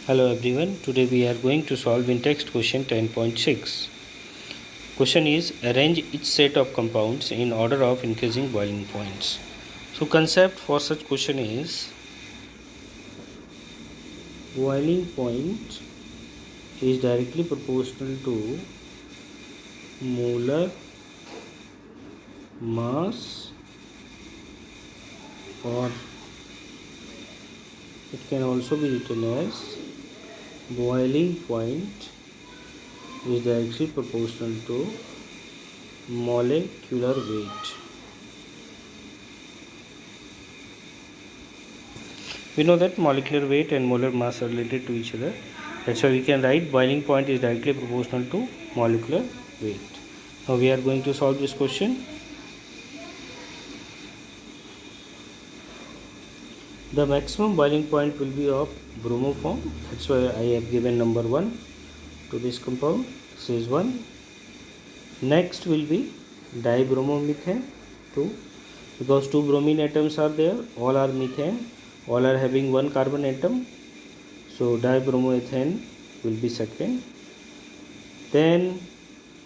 Hello everyone, today we are going to solve in text question 10.6. Question is arrange each set of compounds in order of increasing boiling points. So concept for such question is boiling point is directly proportional to molar mass, or it can also be written as boiling point is directly proportional to molecular weight. We know that molecular weight and molar mass are related to each other. That's why we can write boiling point is directly proportional to molecular weight. Now we are going to solve this question. The maximum boiling point will be of bromo form. That's why I have given number 1 to this compound. This is 1. Next will be dibromomethane 2, because 2 bromine atoms are there, all are methane, all are having 1 carbon atom, so dibromomethane will be second. Then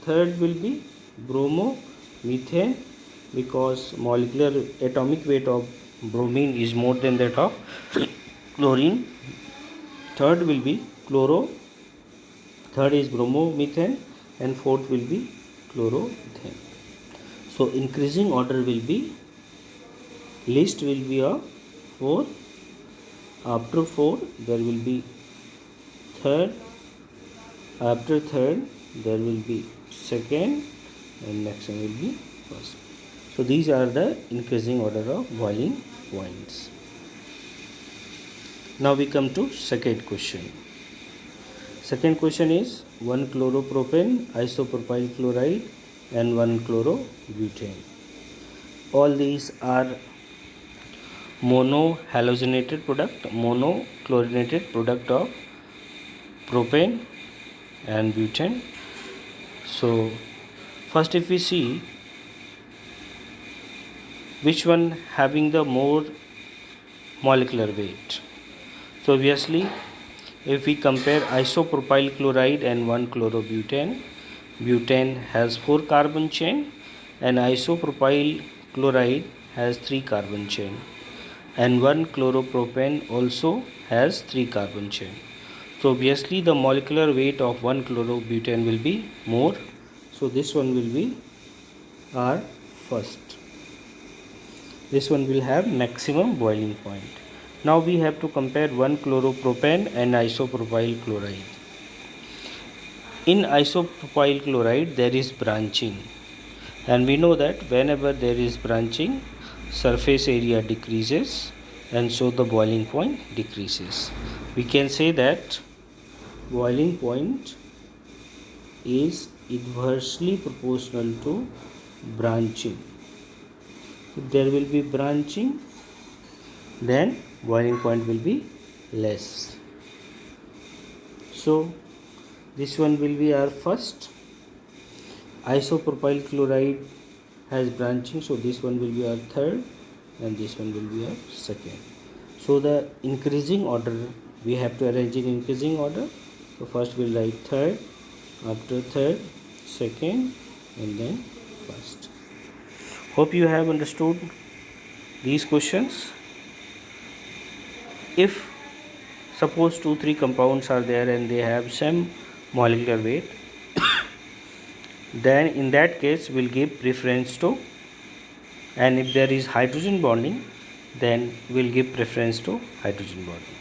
third will be bromomethane, because molecular atomic weight of bromine is more than that of chlorine. Third will be third is bromomethane, and fourth will be chloroethane. So increasing order will be, list will be of 4. After 4 there will be third. After third there will be second, and next one will be first. So these are the increasing order of boiling points. Now we come to second question. Second question is 1 chloropropane, isopropyl chloride, and 1 chlorobutane. All these are monochlorinated product of propane and butane. So first, if we see which one having the more molecular weight, so obviously if we compare isopropyl chloride and 1 chlorobutane, butane has 4 carbon chain and isopropyl chloride has 3 carbon chain, and 1 chloropropane also has 3 carbon chain. So obviously the molecular weight of 1 chlorobutane will be more, so this one will be our first. This one will have maximum boiling point. Now we have to compare 1 chloropropane and isopropyl chloride. In isopropyl chloride there is branching, and we know that whenever there is branching, surface area decreases, and so the boiling point decreases. We can say that boiling point is inversely proportional to branching. If there will be branching, then boiling point will be less. So this one will be our first. Isopropyl chloride has branching, so this one will be our third, and this one will be our second. So the increasing order, we have to arrange in increasing order. So first we'll write third, after third, second, and then first. Hope you have understood these questions. If suppose 2-3 compounds are there and they have same molecular weight, then in that case we'll give preference to, and if there is hydrogen bonding, then we'll give preference to hydrogen bonding.